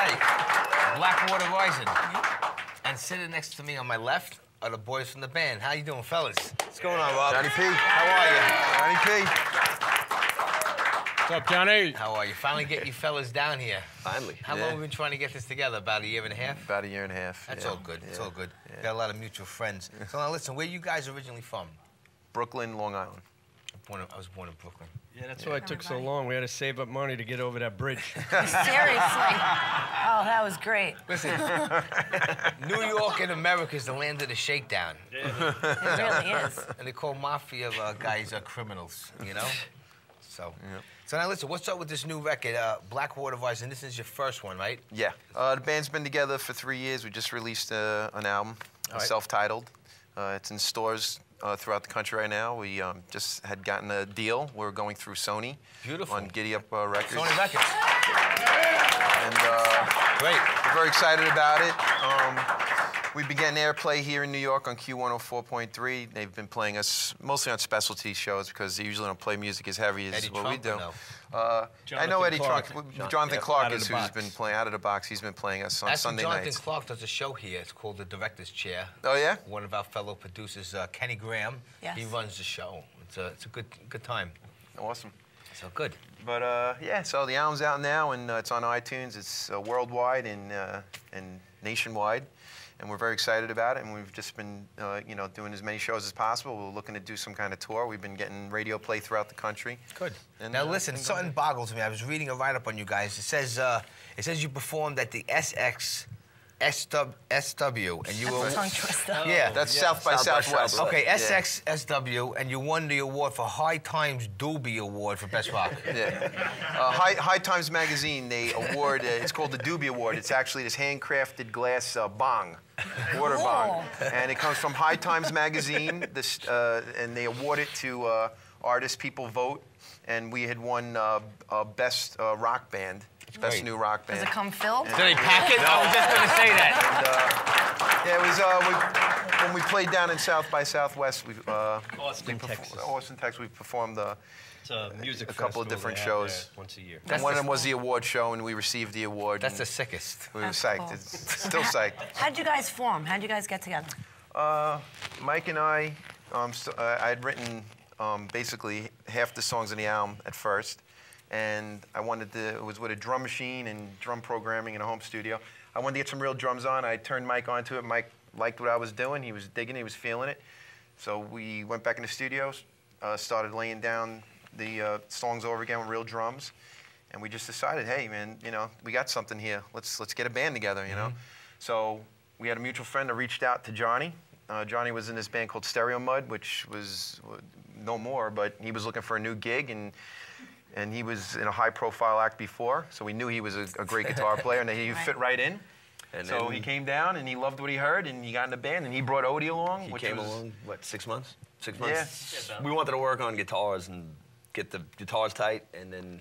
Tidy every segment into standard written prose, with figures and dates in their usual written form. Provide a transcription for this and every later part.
Hi, Blackwater Rising. And sitting next to me on my left are the boys from the band. How you doing, fellas? What's going on, Rob? Johnny P. How are you? Johnny P. What's up, Johnny? How are you? Finally get you fellas down here. Finally. How long have we been trying to get this together? About a year and a half? About a year and a half. That's all good. It's all good. Got a lot of mutual friends. So now listen, where you guys originally from? Brooklyn, Long Island. I was born in Brooklyn. Yeah, that's why it took so long. We had to save up money to get over that bridge. Seriously. Oh, that was great. Listen, New York in America is the land of the shakedown. It really is. And they call mafia guys criminals, you know? So, so now listen, what's up with this new record, Blackwater Rising? This is your first one, right? Yeah. The band's been together for 3 years. We just released an album, self-titled. It's in stores throughout the country right now. We just had gotten a deal. We're going through Sony. Beautiful. On Giddy Up Records. Sony Records. And Great. we're very excited about it. We began airplay here in New York on Q104.3. They've been playing us mostly on specialty shows because they usually don't play music as heavy as Eddie what Trunk, we do. no? I know Eddie Clark. Trunk. Jonathan Clark is who's been playing Out of the Box. He's been playing us on Sunday Jonathan nights. Clark does a show here. It's called The Director's Chair. Oh, yeah? One of our fellow producers, Kenny Graham, Yes. he runs the show. It's a good time. Awesome. So good. But yeah, so the album's out now, and it's on iTunes. It's worldwide and nationwide, and we're very excited about it. And we've just been, you know, doing as many shows as possible. We're looking to do some kind of tour. We've been getting radio play throughout the country. Good. And, Now listen, something boggles me. I was reading a write-up on you guys. It says you performed at the SXSW, and you were Tongue twister. yeah. That's South by Southwest. Okay, Yeah. SXSW, and you won the award for High Times Doobie Award for Best Rock. Yeah. High Times Magazine, they award, it's called the Doobie Award. It's actually this handcrafted glass bong, water bong. And it comes from High Times Magazine, and they award it to artists, people vote. And we had won Best Rock Band, Best Great. New Rock Band. Does it come filled? Did they pack it? I was just going to say that. And, yeah, it was when we played down in South by Southwest. Austin, Texas. Austin, Texas. We performed It's a music a couple of festival different they have shows. there once a year. and one of them was the award show, and we received the award. That's and the sickest. we were That's psyched. cool. It's still psyched. How'd you guys form? How'd you guys get together? Mike and I had written basically half the songs in the album at first, and I wanted to, it was with a drum machine and drum programming in a home studio. I wanted to get some real drums on. I turned Mike onto it. Mike liked what I was doing. He was digging it. He was feeling it. So we went back in the studio, started laying down the songs over again with real drums, and we just decided, hey, man, you know, we got something here. Let's get a band together, you know. So we had a mutual friend that reached out to Johnny. Johnny was in this band called Stereo Mud, which was no more, but he was looking for a new gig, and he was in a high-profile act before, so we knew he was a great guitar player and that he would fit right in. And so he came down, and he loved what he heard, and he got in the band, and he brought Odie along. He which came was, along, what, 6 months? 6 months? Yeah. We wanted to work on guitars and get the guitars tight, and then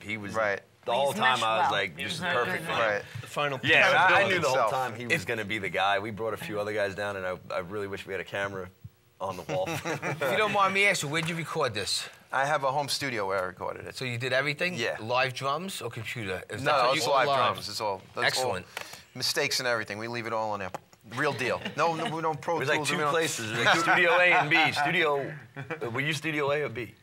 he was... Right. The whole He's time meshed I was well. like, this is very perfect. good. Right. The final piece. Yeah, He I was knew the whole himself. time he was going to be the guy. We brought a few other guys down, and I really wish we had a camera on the wall. If you don't mind me asking, where'd you record this? I have a home studio where I recorded it. So you did everything? Yeah. Live drums or computer? Is that No, what it's you- live all drums. It's all that's Excellent. all mistakes and everything. We leave it all on there. Real deal. No, we don't Pro There's Tools. like two we don't- places, like Studio A and B. Were you Studio A or B?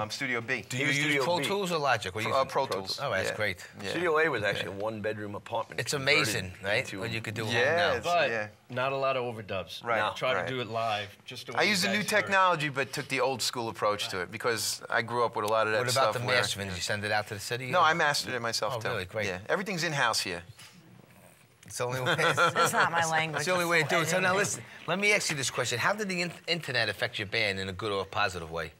Studio B. Do you He was use Studio Pro B. Tools or Logic? What do you use? Pro Tools. Oh, that's Yeah. great. Yeah. Studio A was actually a one-bedroom apartment. It's amazing, converted right? into What a- you could do Yeah, now. it's- But yeah. not a lot of overdubs. Right. No. Try Right. to do it live. Just the way I you used the new guys were. technology, but took the old school approach to it because I grew up with a lot of that What stuff. about the where- mastering? Did you send it out to the city? No, I mastered it myself Oh, too. really? Great. Yeah, everything's in house here. It's the only way. That's not my language. It's the only way to do it. So now listen, let me ask you this question. How did the internet affect your band in a good or a positive way?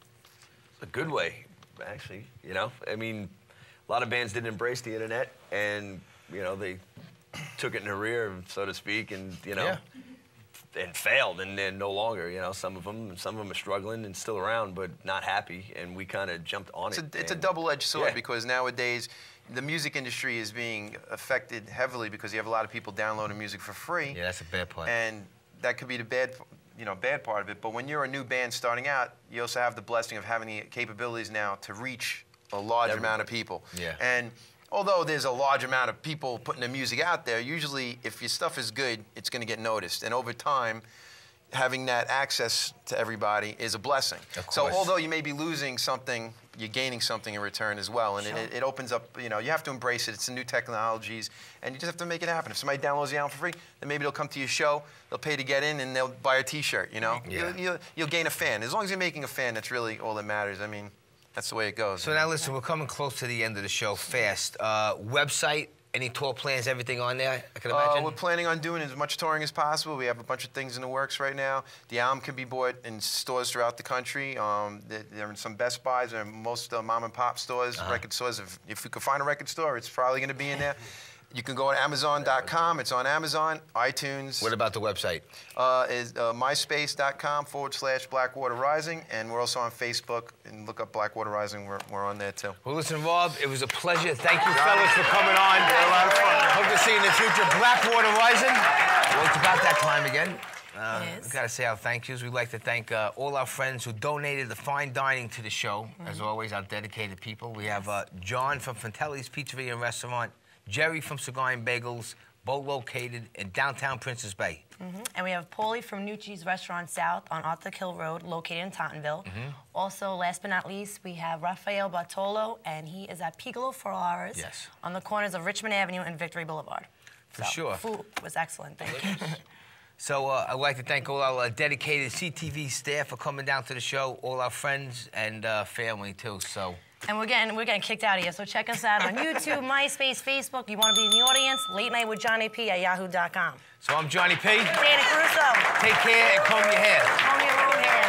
A good way, actually. You know, I mean, a lot of bands didn't embrace the internet, and you know they took it in the rear, so to speak, and you know, and failed, and then no longer. You know, some of them are struggling and still around, but not happy, and we kind of jumped on it. It's a and- double-edged sword Yeah. because nowadays the music industry is being affected heavily because you have a lot of people downloading music for free. Yeah, that's a bad part. And that could be the bad part of it. But when you're a new band starting out, you also have the blessing of having the capabilities now to reach a large amount of people. Yeah. And although there's a large amount of people putting their music out there, usually if your stuff is good, it's going to get noticed. And over time, having that access to everybody is a blessing. So although you may be losing something, you're gaining something in return as well. And it opens up, you know, you have to embrace it. It's the new technologies, and you just have to make it happen. If somebody downloads the album for free, then maybe they'll come to your show, they'll pay to get in, and they'll buy a T-shirt, you know? Yeah. You'll gain a fan. As long as you're making a fan, that's really all that matters. I mean, that's the way it goes. So now listen, we're coming close to the end of the show fast. Website, any tour plans, everything on there, I can imagine? We're planning on doing as much touring as possible. We have a bunch of things in the works right now. The album can be bought in stores throughout the country. They're in some Best Buys and most mom and pop stores, record stores. If we could find a record store, it's probably going to be in there. You can go to Amazon.com. It's on Amazon, iTunes. What about the website? Is myspace.com/Blackwater Rising, and we're also on Facebook. And look up Blackwater Rising. We're on there too. Well, listen, Rob, it was a pleasure. Thank you, fellas, for coming on. Had a lot of fun. Hope to see you in the future. Blackwater Rising. Well, it's about that time again. It is. We've got to say our thank yous. We'd like to thank all our friends who donated the fine dining to the show. As always, our dedicated people. We have John from Fantelli's Pizzeria and Restaurant, Jerry from Cigar and Bagels, both located in downtown Princess Bay. And we have Paulie from Nucci's Restaurant South on Arthur Hill Road, located in Tottenville. Also, last but not least, we have Rafael Bartolo, and he is at Piccolo Ferraris on the corners of Richmond Avenue and Victory Boulevard. For sure. Food was excellent, thank you. So I'd like to thank all our dedicated CTV staff for coming down to the show, all our friends and family too. So. And we're getting kicked out of here, so check us out on YouTube, MySpace, Facebook. You want to be in the audience? Late Night with Johnny P at yahoo.com. So I'm Johnny P. Dana Caruso. Take care and comb your hair. Comb your own hair.